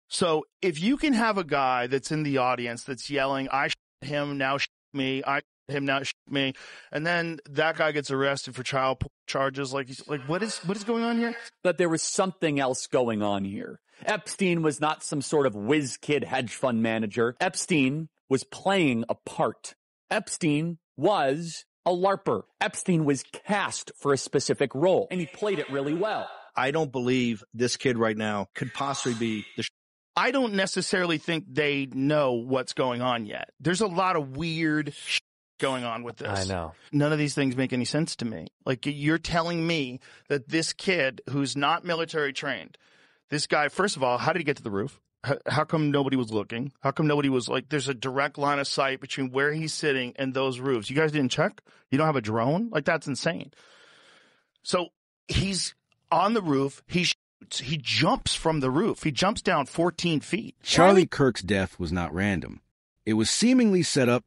So if you can have a guy that's in the audience that's yelling, I shot him, now shoot me, I shot him, now shoot me, and then that guy gets arrested for child charges, like what is going on here? But there was something else going on here. Epstein was not some sort of whiz kid hedge fund manager. Epstein was playing a part. Epstein was a LARPer. Epstein was cast for a specific role, and he played it really well. I don't believe this kid right now could possibly be the I don't necessarily think they know what's going on yet. There's a lot of weird going on with this. I know. None of these things make any sense to me. Like, you're telling me that this kid who's not military trained, this guy, first of all, how did he get to the roof? How come nobody was looking? How come nobody was like, there's a direct line of sight between where he's sitting and those roofs? You guys didn't check? You don't have a drone? Like, that's insane. So he's on the roof. He jumps from the roof. He jumps down 14 feet. Charlie Kirk's death was not random. It was seemingly set up,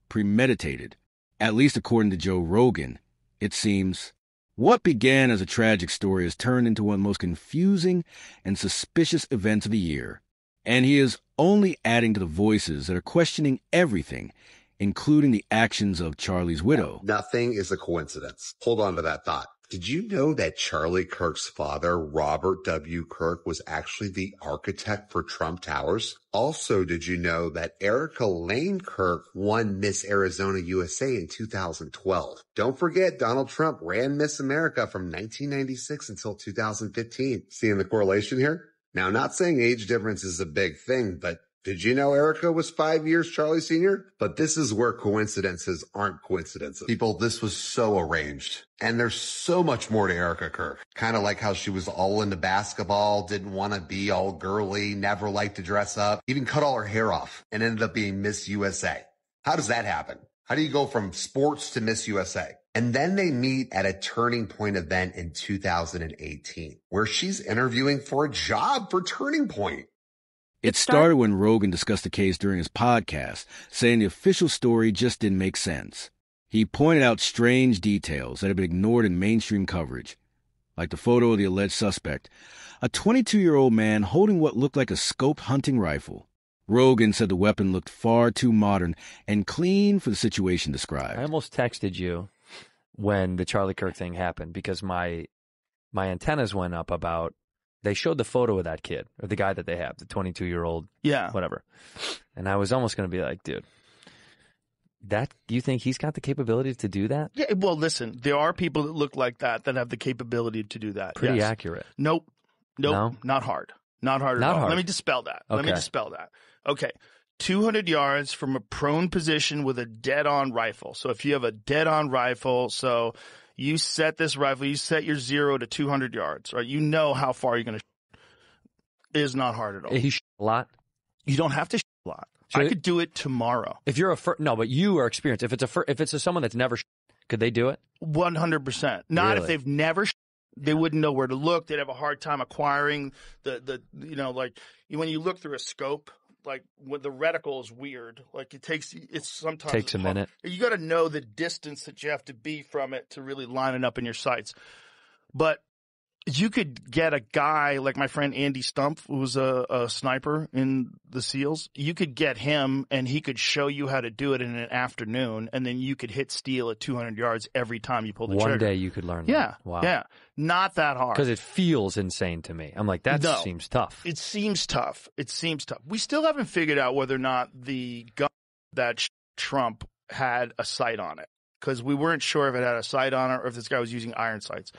premeditated. At least according to Joe Rogan, it seems. What began as a tragic story has turned into one of the most confusing and suspicious events of the year. And he is only adding to the voices that are questioning everything, including the actions of Charlie's widow. Nothing is a coincidence. Hold on to that thought. Did you know that Charlie Kirk's father, Robert W. Kirk, was actually the architect for Trump Towers? Also, did you know that Erica Lane Kirk won Miss Arizona USA in 2012? Don't forget, Donald Trump ran Miss America from 1996 until 2015. Seeing the correlation here? Now, not saying age difference is a big thing, but did you know Erica was 5 years Charlie Sr.? But this is where coincidences aren't coincidences. People, this was so arranged. And there's so much more to Erica Kirk. Kind of like how she was all into basketball, didn't want to be all girly, never liked to dress up, even cut all her hair off and ended up being Miss USA. How does that happen? How do you go from sports to Miss USA? And then they meet at a Turning Point event in 2018, where she's interviewing for a job for Turning Point. It started when Rogan discussed the case during his podcast, saying the official story just didn't make sense. He pointed out strange details that had been ignored in mainstream coverage, like the photo of the alleged suspect, a 22-year-old man holding what looked like a scoped hunting rifle. Rogan said the weapon looked far too modern and clean for the situation described. I almost texted you when the Charlie Kirk thing happened because my antennas went up about. They showed the photo of that kid, or the guy that they have, the 22-year-old, whatever. And I was almost going to be like, dude, do you think he's got the capability to do that? Yeah, well, listen, there are people that look like that have the capability to do that. Pretty accurate. Nope, No? not hard. Not hard at all. Hard. Let me dispel that. Okay. Okay, 200 yards from a prone position with a dead-on rifle. So if you have a dead-on rifle, so you set this rifle, you set your 0 to 200 yards, right? You know how far you're going to shoot. It is not hard at all. He shot a lot? You don't have to shoot a lot. So I could do it tomorrow. If you're no, but you are experienced. If it's someone that's never shot, could they do it? 100%. Not Really? if they've never shot. They wouldn't know where to look. They'd have a hard time acquiring the like when you look through a scope, like when the reticle is weird. Like sometimes Takes a minute. You got to know the distance that you have to be from it to really line it up in your sights. But you could get a guy like my friend Andy Stumpf, who was a sniper in the SEALs. You could get him, and he could show you how to do it in an afternoon, and then you could hit steel at 200 yards every time you pull the trigger. One day you could learn that. Yeah. Wow. Yeah. Not that hard. Because it feels insane to me. I'm like, that seems tough. It seems tough. We still haven't figured out whether or not the gun that Trump had a sight on it. Because we weren't sure if it had a sight on it or if this guy was using iron sights.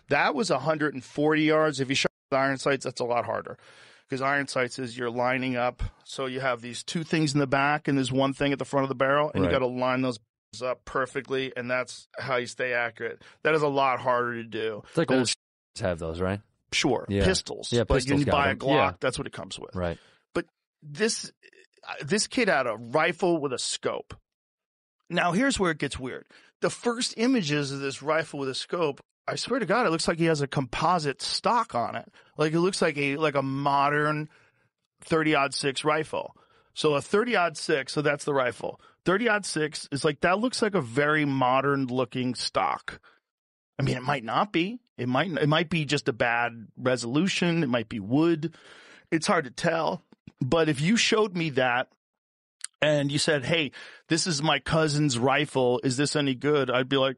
That was 140 yards. If you shot with iron sights, that's a lot harder. Because iron sights is you're lining up. So you have these two things in the back and there's one thing at the front of the barrel. And you got to line those up perfectly. And that's how you stay accurate. That is a lot harder to do. It's like old have those, right? Sure. Yeah. Pistols. Yeah, like pistols you buy a them. Glock, that's what it comes with. Right. But this kid had a rifle with a scope. Now, here's where it gets weird. The first images of this rifle with a scope, I swear to God, it looks like he has a composite stock on it. Like it looks like a modern 30-06 rifle. So a 30-06, so that's the rifle. 30-06 is like, that looks like a very modern looking stock. I mean, it might not be. It might be just a bad resolution. It might be wood. It's hard to tell. But if you showed me that and you said, hey, this is my cousin's rifle, is this any good? I'd be like,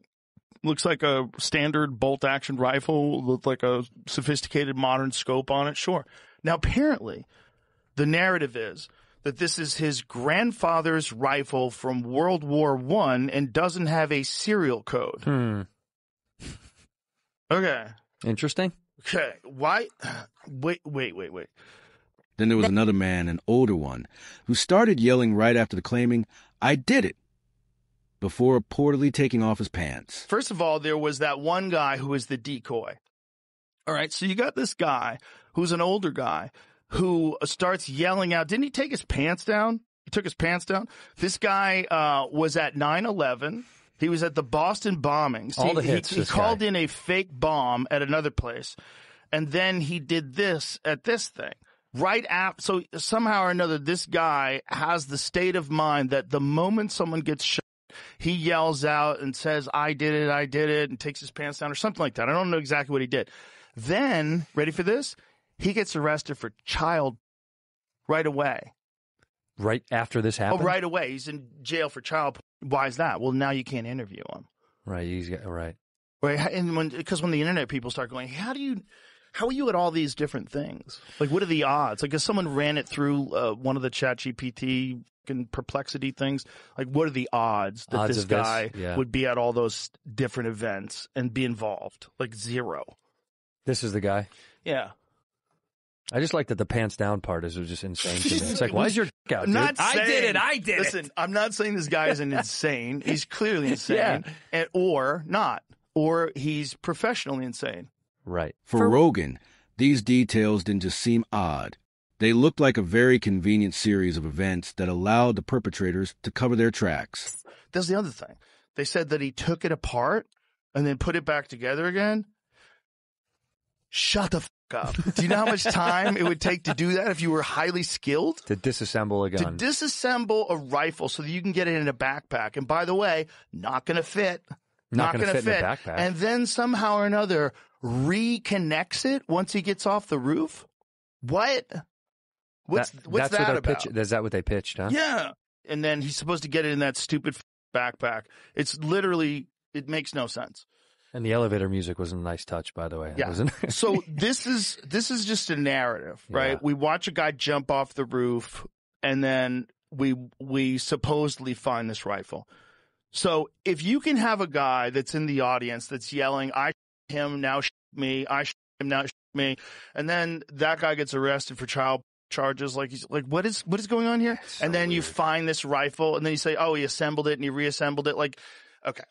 looks like a standard bolt-action rifle with like a sophisticated modern scope on it. Sure. Now, apparently, the narrative is that this is his grandfather's rifle from World War I and doesn't have a serial code. Okay. Interesting. Okay. Why? Wait. Then there was another man, an older one, who started yelling right after the claiming, "I did it," before reportedly taking off his pants. First of all, there was that one guy who was the decoy. All right, so you got this guy who's an older guy who starts yelling out. Didn't he take his pants down? He took his pants down. This guy was at 9/11. He was at the Boston bombings. All the hits. He called in a fake bomb at another place, and then he did this at this thing. Right after, so somehow or another, this guy has the state of mind that the moment someone gets shot, he yells out and says, I did it, and takes his pants down or something like that. I don't know exactly what he did. Then, ready for this? He gets arrested for child right away. Right after this happened? Oh, right away. He's in jail for child. Why is that? Well, now you can't interview him. Right. Right. And because when the internet people start going, how are you at all these different things? Like, what are the odds? Like, if someone ran it through one of the ChatGPT and Perplexity things, like, what are the odds that this guy would be at all those different events and be involved? Like, zero. This is the guy? Yeah. I just like that the pants down part is just insane to me. It's like, why is your dick out, dude? I did it. Listen, I'm not saying this guy isn't insane. He's clearly insane. Yeah. Or not. Or he's professionally insane. Right. For Rogan, these details didn't just seem odd. They looked like a very convenient series of events that allowed the perpetrators to cover their tracks. That's the other thing. They said that he took it apart and then put it back together again. Shut the f*** up. Do you know how much time it would take to do that if you were highly skilled? To disassemble a gun. To disassemble a rifle so that you can get it in a backpack. And by the way, not going to fit. Not going to fit in a backpack. And then somehow or another reconnects it once he gets off the roof? What? What's that about? Is that what they pitched, huh? Yeah. And then he's supposed to get it in that stupid backpack. It's literally, it makes no sense. And the elevator music was a nice touch, by the way. Yeah. So this is just a narrative, right? Yeah. We watch a guy jump off the roof, and then we supposedly find this rifle. So if you can have a guy that's in the audience that's yelling, I him, now me, I him, now me, and then that guy gets arrested for child charges, like he's like, what is going on here? So and then weird. You find this rifle, and then you say, oh, he assembled it and he reassembled it. Like, okay.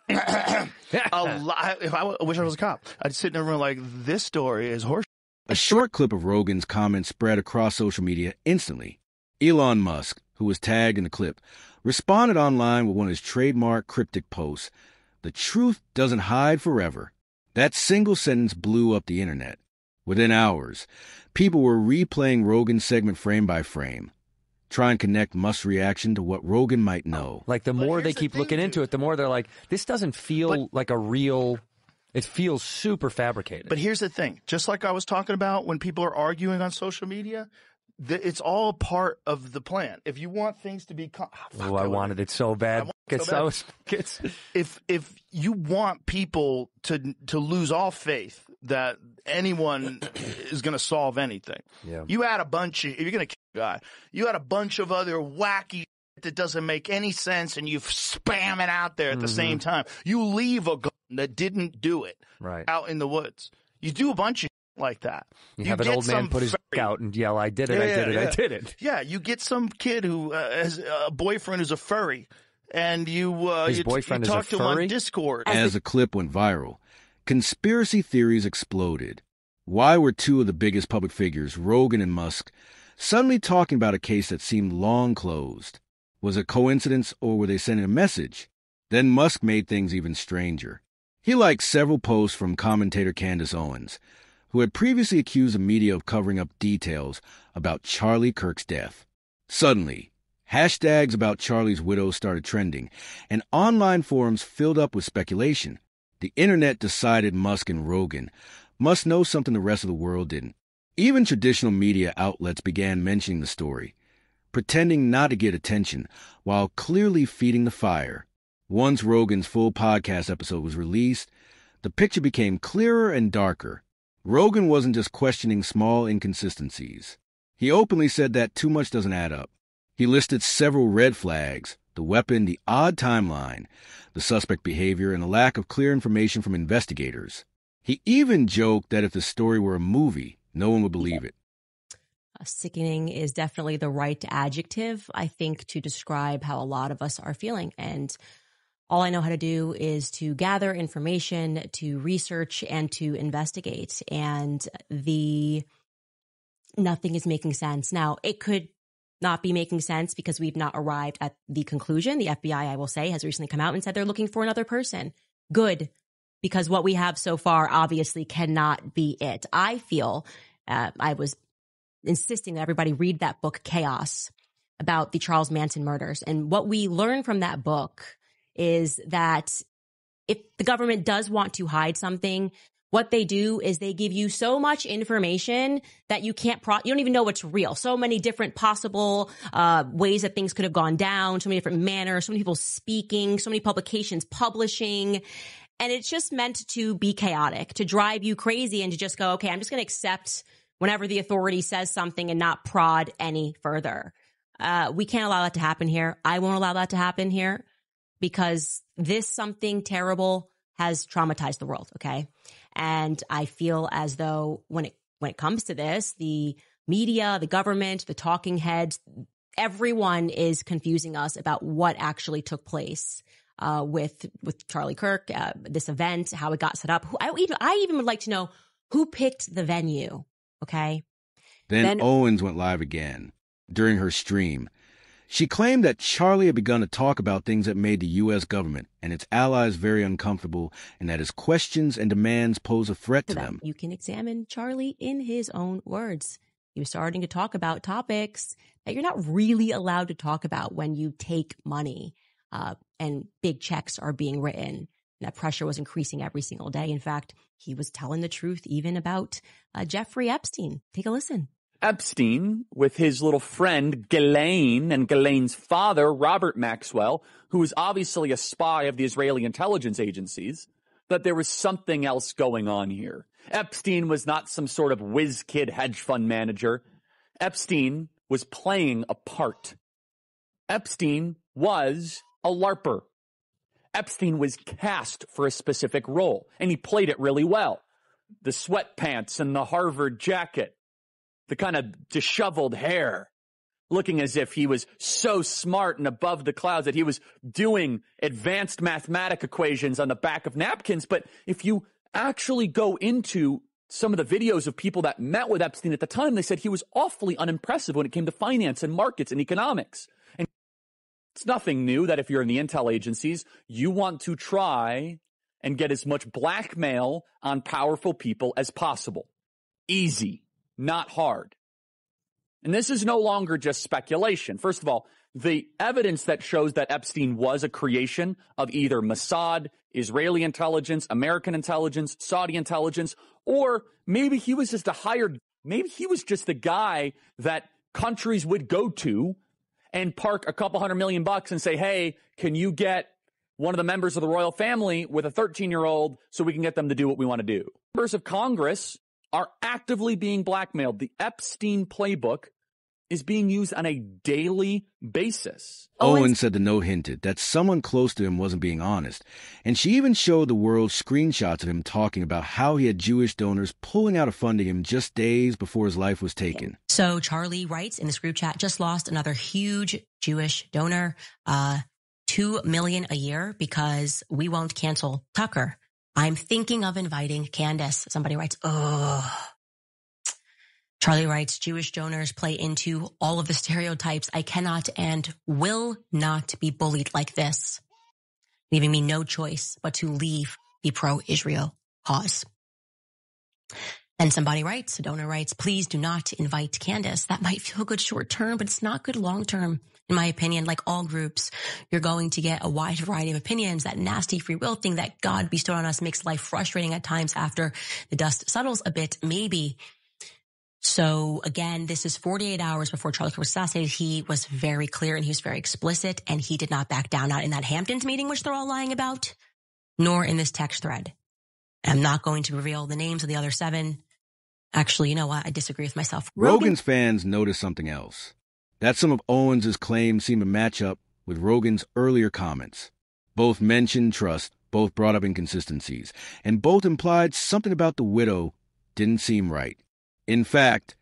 If I wish I was a cop, I'd sit in a room like, this story is horse. A short clip of Rogan's comments spread across social media instantly. Elon Musk, who was tagged in the clip, responded online with one of his trademark cryptic posts. The truth doesn't hide forever. That single sentence blew up the internet. Within hours, people were replaying Rogan's segment frame by frame. Try and connect Musk's reaction to what Rogan might know. Like, the more they keep looking into it, the more they're like, this doesn't feel like a real... It feels super fabricated. But here's the thing. Just like I was talking about when people are arguing on social media, it's all part of the plan. If you want things to be... I wanted it so bad. If you want people to lose all faith that anyone is going to solve anything, you add a bunch of... If you're going to kill a guy, you add a bunch of other wacky that doesn't make any sense, and you spam it out there at the same time. You leave a gun that didn't do it out in the woods. You do a bunch of like that. You have an old man put his out and yell, I did it, I did it. Yeah, you get some kid who has a boyfriend who's a furry, and you talk to him on Discord. As the clip went viral, conspiracy theories exploded. Why were two of the biggest public figures, Rogan and Musk, suddenly talking about a case that seemed long closed? Was it coincidence, or were they sending a message? Then Musk made things even stranger. He liked several posts from commentator Candace Owens, who had previously accused the media of covering up details about Charlie Kirk's death. Suddenly, hashtags about Charlie's widow started trending, and online forums filled up with speculation. The internet decided Musk and Rogan must know something the rest of the world didn't. Even traditional media outlets began mentioning the story, pretending not to get attention while clearly feeding the fire. Once Rogan's full podcast episode was released, the picture became clearer and darker. Rogan wasn't just questioning small inconsistencies. He openly said that too much doesn't add up. He listed several red flags: the weapon, the odd timeline, the suspect behavior, and the lack of clear information from investigators. He even joked that if the story were a movie, no one would believe it. Sickening is definitely the right adjective, I think, to describe how a lot of us are feeling. And all I know how to do is to gather information, to research, and to investigate. And nothing is making sense. Now, it could not be making sense because we've not arrived at the conclusion. The FBI, I will say, has recently come out and said they're looking for another person. Good, because what we have so far obviously cannot be it. I feel, I was insisting that everybody read that book, Chaos, about the Charles Manson murders. And what we learn from that book is that if the government does want to hide something, what they do is they give you so much information that you can't you don't even know what's real. So many different possible ways that things could have gone down, so many different manners, so many people speaking, so many publications publishing. And it's just meant to be chaotic, to drive you crazy and to just go, okay, I'm just going to accept whenever the authority says something and not prod any further. We can't allow that to happen here. I won't allow that to happen here because this something terrible has traumatized the world, okay? And I feel as though when it comes to this, the media, the government, the talking heads, everyone is confusing us about what actually took place with Charlie Kirk, this event, how it got set up. I even would like to know who picked the venue, okay? Then Owens went live again during her stream. She claimed that Charlie had begun to talk about things that made the U.S. government and its allies very uncomfortable, and that his questions and demands pose a threat to them. You can examine Charlie in his own words. He was starting to talk about topics that you're not really allowed to talk about when you take money and big checks are being written. And that pressure was increasing every single day. In fact, he was telling the truth even about Jeffrey Epstein. Take a listen. Epstein, with his little friend Ghislaine and Ghislaine's father, Robert Maxwell, who was obviously a spy of the Israeli intelligence agencies, that there was something else going on here. Epstein was not some sort of whiz kid hedge fund manager. Epstein was playing a part. Epstein was a LARPer. Epstein was cast for a specific role, and he played it really well. The sweatpants and the Harvard jacket, the kind of disheveled hair, looking as if he was so smart and above the clouds that he was doing advanced mathematic equations on the back of napkins. But if you actually go into some of the videos of people that met with Epstein at the time, they said he was awfully unimpressive when it came to finance and markets and economics. And it's nothing new that if you're in the intel agencies, you want to try and get as much blackmail on powerful people as possible. Easy. Not hard. And this is no longer just speculation. First of all, the evidence that shows that Epstein was a creation of either Mossad, Israeli intelligence, American intelligence, Saudi intelligence, or maybe he was just maybe he was just the guy that countries would go to and park a couple $100 million and say, hey, can you get one of the members of the royal family with a 13-year-old so we can get them to do what we want to do? Members of Congress are actively being blackmailed. The Epstein playbook is being used on a daily basis. Owens said the note hinted that someone close to him wasn't being honest, and she even showed the world screenshots of him talking about how he had Jewish donors pulling out of funding him just days before his life was taken. So Charlie writes in this group chat, just lost another huge Jewish donor, $2 million a year because we won't cancel Tucker. I'm thinking of inviting Candace. Somebody writes, Charlie writes, Jewish donors play into all of the stereotypes. I cannot and will not be bullied like this, leaving me no choice but to leave the pro-Israel cause. And somebody writes, a donor writes, please do not invite Candace. That might feel good short term, but it's not good long term. In my opinion, like all groups, you're going to get a wide variety of opinions. That nasty free will thing that God bestowed on us makes life frustrating at times after the dust settles a bit, maybe. So again, this is 48 hours before Charlie Kirk was assassinated. He was very clear and he was very explicit, and he did not back down, not in that Hamptons meeting, which they're all lying about, nor in this text thread. I'm not going to reveal the names of the other 7. Actually, you know what? I disagree with myself. Rogan's fans noticed something else. That some of Owens' claims seem to match up with Rogan's earlier comments. Both mentioned trust, both brought up inconsistencies, and both implied something about the widow didn't seem right. In fact,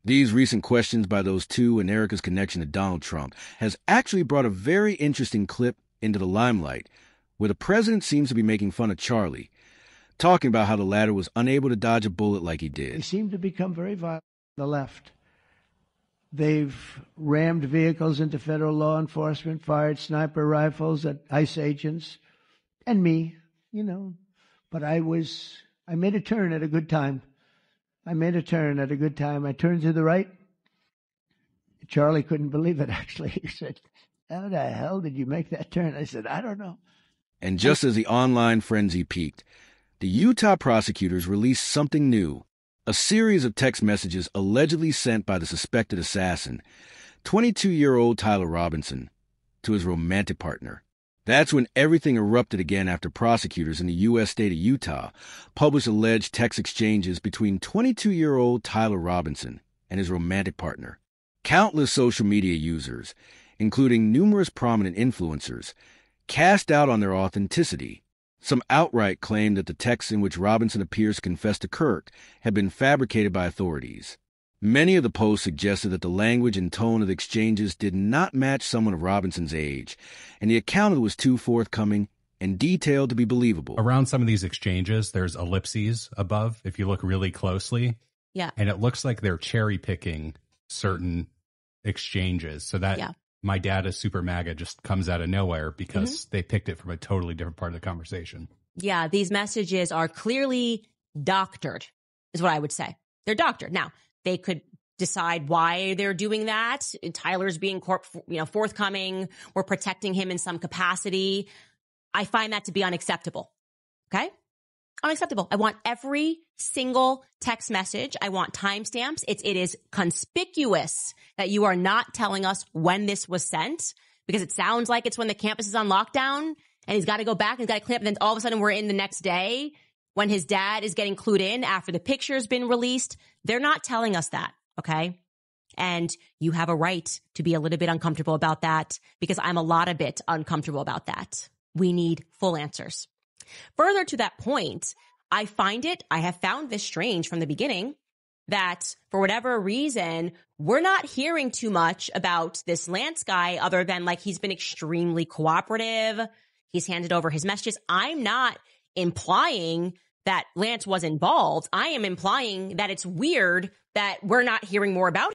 these recent questions by those two and Erica's connection to Donald Trump has actually brought a very interesting clip into the limelight, where the president seems to be making fun of Charlie, talking about how the latter was unable to dodge a bullet like he did. They seem to become very violent on the left. They've rammed vehicles into federal law enforcement, fired sniper rifles at ICE agents, and me, But I made a turn at a good time. I turned to the right. Charlie couldn't believe it, actually. He said, "How the hell did you make that turn?" I said, "I don't know." And just as the online frenzy peaked, the Utah prosecutors released something new. A series of text messages allegedly sent by the suspected assassin, 22-year-old Tyler Robinson, to his romantic partner. That's when everything erupted again after prosecutors in the U.S. state of Utah published alleged text exchanges between 22-year-old Tyler Robinson and his romantic partner. Countless social media users, including numerous prominent influencers, cast doubt on their authenticity. Some outright claimed that the texts in which Robinson appears to confess to Kirk had been fabricated by authorities. Many of the posts suggested that the language and tone of the exchanges did not match someone of Robinson's age, and the account was too forthcoming and detailed to be believable. Around some of these exchanges, there's ellipses above, if you look really closely. Yeah. And it looks like they're cherry-picking certain exchanges. So that My Dad is Super MAGA just comes out of nowhere because they picked it from a totally different part of the conversation. Yeah, these messages are clearly doctored, is what I would say. They're doctored. Now, they could decide why they're doing that. Tyler's being forthcoming. We're protecting him in some capacity. I find that to be unacceptable. Okay? Unacceptable. I want every single text message. I want timestamps. It is conspicuous that you are not telling us when this was sent, because it sounds like it's when the campus is on lockdown and he's got to go back and he's got to clean up. And then all of a sudden we're in the next day when his dad is getting clued in after the picture's been released. They're not telling us that. Okay. And you have a right to be a little bit uncomfortable about that, because I'm a lot of bit uncomfortable about that. We need full answers. Further to that point, I have found this strange from the beginning that for whatever reason, we're not hearing too much about this Lance guy, other than like he's been extremely cooperative. He's handed over his messages. I'm not implying that Lance was involved. I am implying that it's weird that we're not hearing more about